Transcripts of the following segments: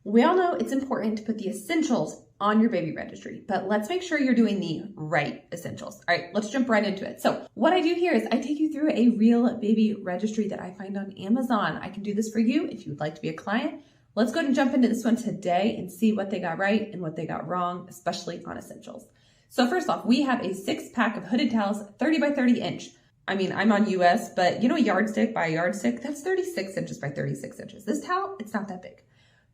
We all know it's important to put the essentials on your baby registry, but let's make sure you're doing the right essentials. All right, let's jump right into it. So what I do here is I take you through a real baby registry that I find on Amazon. I can do this for you if you would like to be a client. Let's go ahead and jump into this one today and see what they got right and what they got wrong, especially on essentials. So first off, we have a 6-pack of hooded towels, 30 by 30 inch. I mean, I'm on US, but you know a yardstick by a yardstick? That's 36 inches by 36 inches. This towel, it's not that big.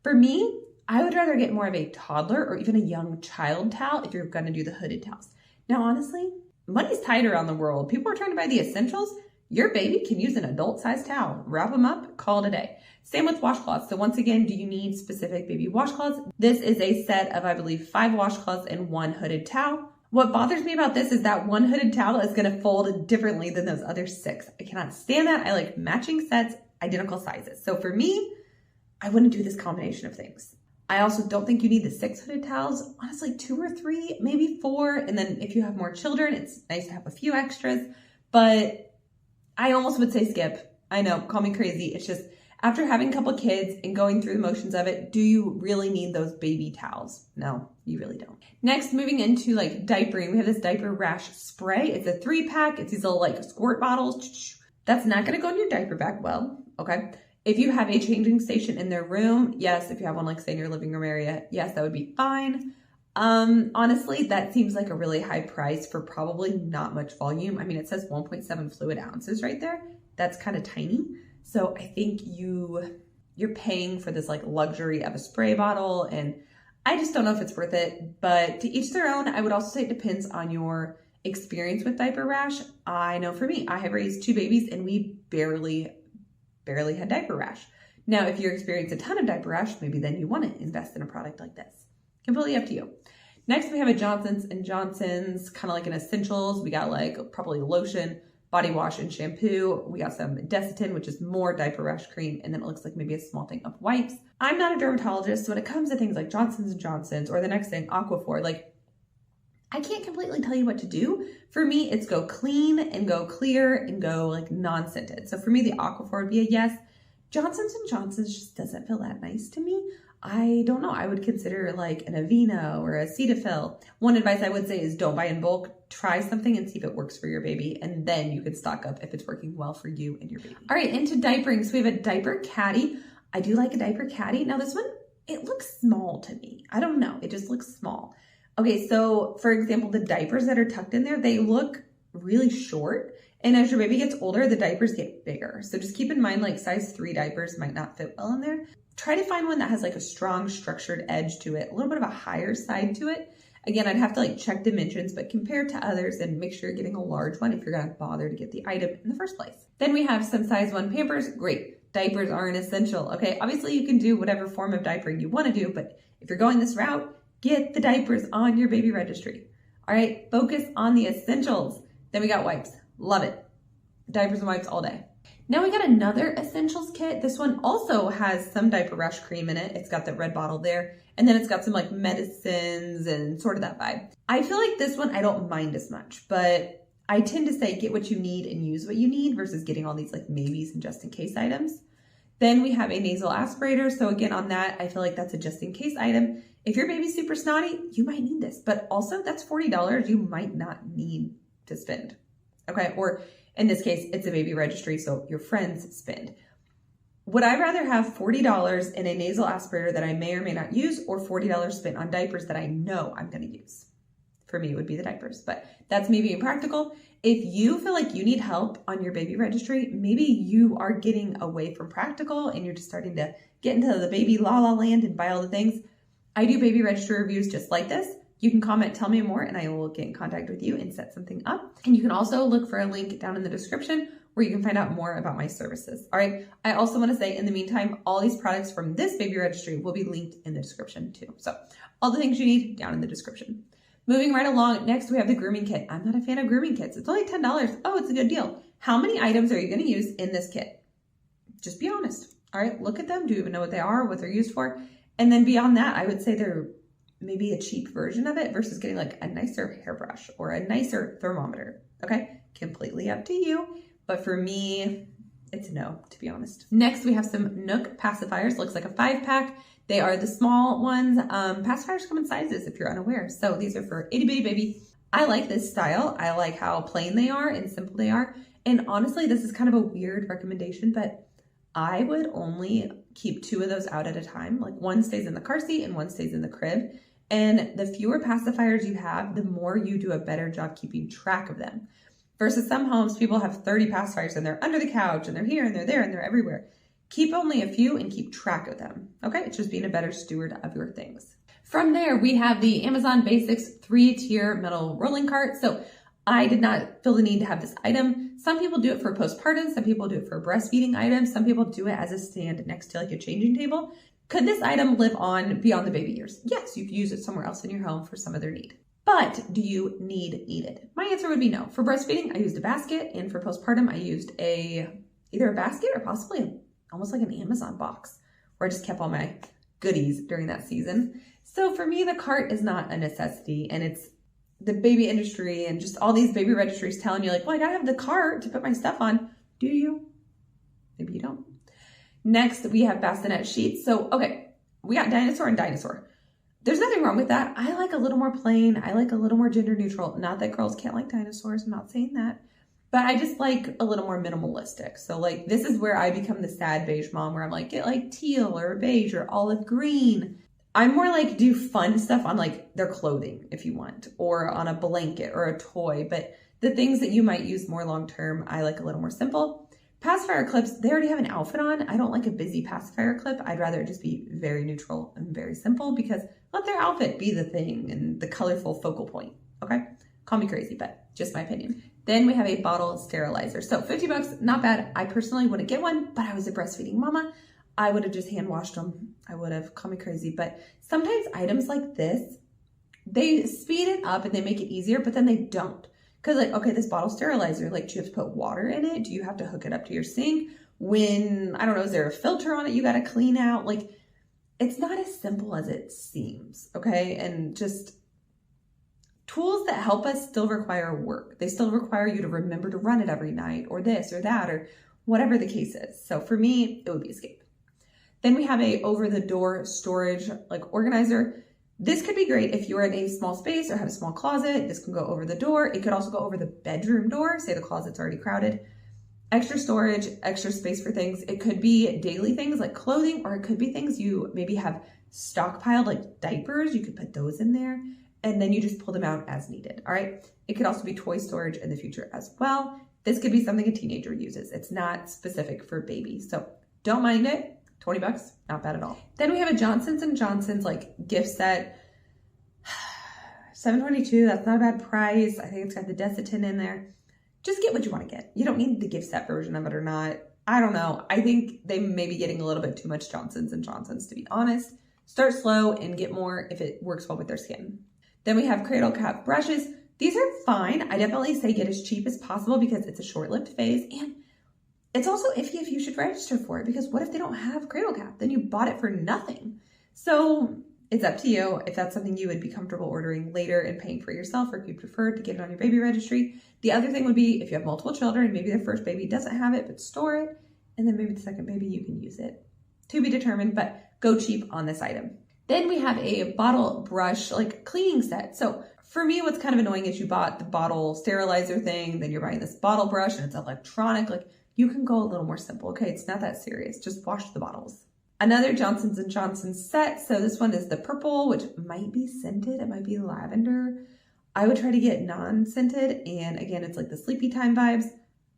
For me, I would rather get more of a toddler or even a young child towel if you're gonna do the hooded towels. Now, honestly, money's tight around the world. People are trying to buy the essentials. Your baby can use an adult-sized towel. Wrap them up, call it a day. Same with washcloths. So once again, do you need specific baby washcloths? This is a set of, I believe, 5 washcloths and 1 hooded towel. What bothers me about this is that 1 hooded towel is gonna fold differently than those other 6. I cannot stand that. I like matching sets, identical sizes. So for me, I wouldn't do this combination of things. I also don't think you need the 6 hooded towels. Honestly, 2 or 3, maybe 4. And then if you have more children, it's nice to have a few extras, but I almost would say skip. I know, call me crazy. It's just after having a couple kids and going through the motions of it, do you really need those baby towels? No, you really don't. Next, moving into like diapering, we have this diaper rash spray. It's a 3-pack. It's these little like squirt bottles. That's not gonna go in your diaper bag well, okay? If you have a changing station in their room, yes. If you have one like say in your living room area, yes, that would be fine. Honestly, that seems like a really high price for probably not much volume. I mean, it says 1.7 fluid ounces right there. That's kind of tiny. So I think you're paying for this like luxury of a spray bottle, and I just don't know if it's worth it, but to each their own. I would also say it depends on your experience with diaper rash. I know for me, I have raised 2 babies and we barely had diaper rash. Now, if you're experiencing a ton of diaper rash, maybe then you want to invest in a product like this. Completely up to you. Next, we have a Johnson's & Johnson's, kind of like an essentials. We got like probably lotion, body wash, and shampoo. We got some Desitin, which is more diaper rash cream, and then it looks like maybe a small thing of wipes. I'm not a dermatologist, so when it comes to things like Johnson's & Johnson's or the next thing, Aquaphor, like I can't completely tell you what to do. For me, it's go clean and go clear and go like non-scented. So for me, the Aquaphor would be a yes. Johnson's & Johnson's just doesn't feel that nice to me. I don't know. I would consider like an Aveeno or a Cetaphil. One advice I would say is don't buy in bulk. Try something and see if it works for your baby. And then you can stock up if it's working well for you and your baby. All right, into diapering. So we have a diaper caddy. I do like a diaper caddy. Now this one, it looks small to me. I don't know. It just looks small. Okay, so for example, the diapers that are tucked in there, they look really short. And as your baby gets older, the diapers get bigger. So just keep in mind, like size 3 diapers might not fit well in there. Try to find one that has like a strong structured edge to it, a little bit of a higher side to it. Again, I'd have to like check dimensions, but compare to others and make sure you're getting a large one if you're gonna bother to get the item in the first place. Then we have some size 1 Pampers. Great, diapers are an essential. Okay, obviously you can do whatever form of diapering you wanna do, but if you're going this route, get the diapers on your baby registry. All right, focus on the essentials. Then we got wipes. Love it. Diapers and wipes all day. Now we got another essentials kit. This one also has some diaper rash cream in it. It's got the red bottle there. And then it's got some like medicines and sort of that vibe. I feel like this one I don't mind as much, but I tend to say get what you need and use what you need versus getting all these like maybes and just in case items. Then we have a nasal aspirator. So again, on that, I feel like that's a just in case item. If your baby's super snotty, you might need this, but also that's $40 you might not need to spend. Okay, or in this case, it's a baby registry, so your friends spend. Would I rather have $40 in a nasal aspirator that I may or may not use, or $40 spent on diapers that I know I'm gonna use? For me, it would be the diapers, but that's me being practical. If you feel like you need help on your baby registry, maybe you are getting away from practical and you're just starting to get into the baby la land and buy all the things. I do baby registry reviews just like this. You can comment, tell me more, and I will get in contact with you and set something up. And you can also look for a link down in the description where you can find out more about my services. All right. I also want to say in the meantime, all these products from this baby registry will be linked in the description too. So all the things you need down in the description. Moving right along, next we have the grooming kit. I'm not a fan of grooming kits. It's only $10. Oh, it's a good deal. How many items are you going to use in this kit? Just be honest. All right. Look at them. Do you even know what they are, what they're used for? And then beyond that, I would say they're maybe a cheap version of it versus getting like a nicer hairbrush or a nicer thermometer. Okay, completely up to you. But for me, it's no, to be honest. Next, we have some Nook pacifiers. Looks like a 5-pack. They are the small ones. Pacifiers come in sizes if you're unaware. So these are for itty bitty baby. I like this style. I like how plain they are and simple they are. And honestly, this is kind of a weird recommendation, but I would only keep 2 of those out at a time. Like one stays in the car seat and one stays in the crib. And the fewer pacifiers you have, the more you do a better job keeping track of them. Versus some homes, people have 30 pacifiers and they're under the couch and they're here and they're there and they're everywhere. Keep only a few and keep track of them. Okay, it's just being a better steward of your things. From there, we have the Amazon Basics 3-tier metal rolling cart. So I did not feel the need to have this item. Some people do it for postpartum. Some people do it for breastfeeding items. Some people do it as a stand next to like a changing table. Could this item live on beyond the baby years? Yes, you could use it somewhere else in your home for some other need. But do you need it? My answer would be no. For breastfeeding, I used a basket, and for postpartum, I used either a basket or possibly almost like an Amazon box where I just kept all my goodies during that season. So for me, the cart is not a necessity, and it's the baby industry and just all these baby registries telling you like, well, I gotta have the cart to put my stuff on. Do you? Maybe you don't. Next, we have bassinet sheets. So, okay, we got dinosaur and dinosaur. There's nothing wrong with that. I like a little more plain. I like a little more gender neutral. Not that girls can't like dinosaurs. I'm not saying that. But I just like a little more minimalistic. So like, this is where I become the sad beige mom where I'm like, get like teal or beige or olive green. I'm more like do fun stuff on like their clothing if you want, or on a blanket or a toy. But the things that you might use more long-term, I like a little more simple. Pacifier clips, they already have an outfit on. I don't like a busy pacifier clip. I'd rather it just be very neutral and very simple because let their outfit be the thing and the colorful focal point, okay? Call me crazy, but just my opinion. Then we have a bottle sterilizer. So $50, not bad. I personally wouldn't get one, but I was a breastfeeding mama. I would have just hand washed them. I would have, call me crazy, but sometimes items like this, they speed it up and they make it easier, but then they don't. Because like, okay, this bottle sterilizer, like do you have to put water in it? Do you have to hook it up to your sink? When, I don't know, is there a filter on it you got to clean out? Like, it's not as simple as it seems, okay? And just tools that help us still require work. They still require you to remember to run it every night or this or that or whatever the case is. So for me, it would be Escape. Then we have a over-the-door storage like organizer. This could be great if you're in a small space or have a small closet. This can go over the door. It could also go over the bedroom door. Say the closet's already crowded. Extra storage, extra space for things. It could be daily things like clothing, or it could be things you maybe have stockpiled like diapers. You could put those in there and then you just pull them out as needed. All right. It could also be toy storage in the future as well. This could be something a teenager uses. It's not specific for babies. So don't mind it. $20, not bad at all. Then we have a Johnson's & Johnson's like gift set. $7.22, that's not a bad price. I think it's got the Desitin in there. Just get what you want to get. You don't need the gift set version of it or not. I don't know. I think they may be getting a little bit too much Johnson's & Johnson's, to be honest. Start slow and get more if it works well with their skin. Then we have cradle cap brushes. These are fine. I definitely say get as cheap as possible because it's a short-lived phase, and it's also iffy if you should register for it because what if they don't have cradle cap? Then you bought it for nothing. So it's up to you if that's something you would be comfortable ordering later and paying for yourself, or if you prefer to get it on your baby registry. The other thing would be if you have multiple children, maybe the first baby doesn't have it, but store it. And then maybe the second baby, you can use it. To be determined, but go cheap on this item. Then we have a bottle brush like cleaning set. So for me, what's kind of annoying is you bought the bottle sterilizer thing, then you're buying this bottle brush and it's electronic. Like, you can go a little more simple, okay? It's not that serious. Just wash the bottles. Another Johnson's & Johnson's set. So this one is the purple, which might be scented. It might be lavender. I would try to get non-scented. And again, it's like the sleepy time vibes.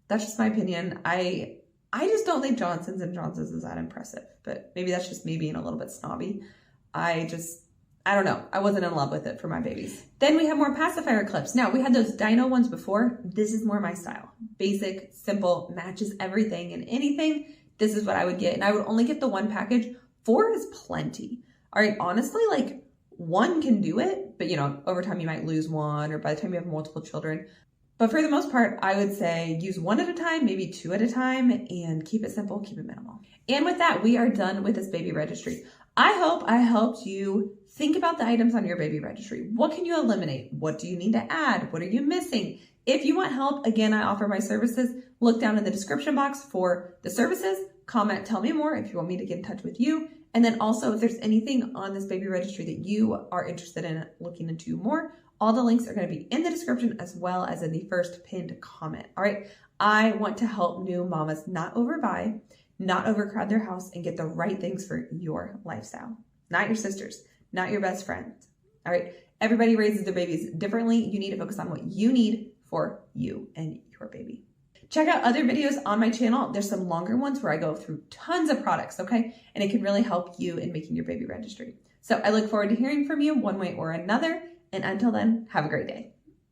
That's just my opinion. I just don't think Johnson's & Johnson's is that impressive, but maybe that's just me being a little bit snobby. I don't know. I wasn't in love with it for my babies. Then we have more pacifier clips. Now, we had those dino ones before. This is more my style. Basic, simple, matches everything and anything. This is what I would get. And I would only get the one package. 4 is plenty. All right, honestly, like 1 can do it, but over time you might lose 1, or by the time you have multiple children. But for the most part, I would say use 1 at a time, maybe 2 at a time, and keep it simple, keep it minimal. And with that, we are done with this baby registry. I hope I helped you think about the items on your baby registry. What can you eliminate? What do you need to add? What are you missing? If you want help, again, I offer my services. Look down in the description box for the services. Comment, tell me more if you want me to get in touch with you. And then also, if there's anything on this baby registry that you are interested in looking into more, all the links are going to be in the description as well as in the first pinned comment. All right. I want to help new mamas not overbuy, not overcrowd their house, and get the right things for your lifestyle, not your sisters, not your best friends. All right. Everybody raises their babies differently. You need to focus on what you need for you and your baby. Check out other videos on my channel. There's some longer ones where I go through tons of products, okay? And it can really help you in making your baby registry. So I look forward to hearing from you one way or another. And until then, have a great day.